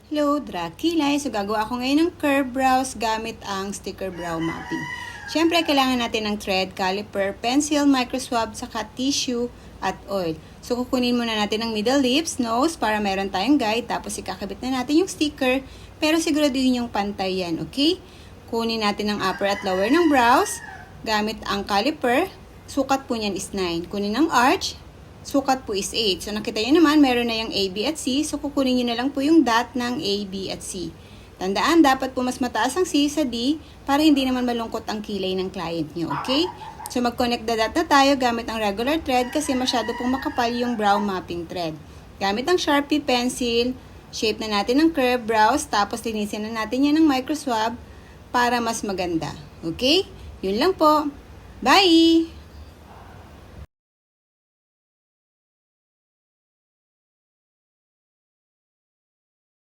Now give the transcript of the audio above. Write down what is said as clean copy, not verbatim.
Hello, Dracula. So, gagawa ako ngayon ng curve brows gamit ang sticker brow mapping. Siyempre, kailangan natin ng thread, caliper, pencil, microswab, saka tissue at oil. So, kukunin muna natin ang middle lips, nose, para meron tayong guide. Tapos, ikakabit na natin yung sticker. Pero siguraduhin yung pantay yan, okay? Kunin natin ang upper at lower ng brows gamit ang caliper. Sukat po niyan is 9. Kunin ang arch. Sukat po is 8. So, nakita nyo naman, meron na yung A, B, at C. So, kukunin nyo na lang po yung dot ng A, B, at C. Tandaan, dapat po mas mataas ang C sa D para hindi naman malungkot ang kilay ng client nyo, okay? So, mag-connect the dot na tayo gamit ang regular thread kasi masyado pong makapal yung brow mapping thread. Gamit ang Sharpie pencil, shape na natin ang curve brows, tapos linisin na natin yan ng microswab para mas maganda. Okay? Yun lang po. Bye!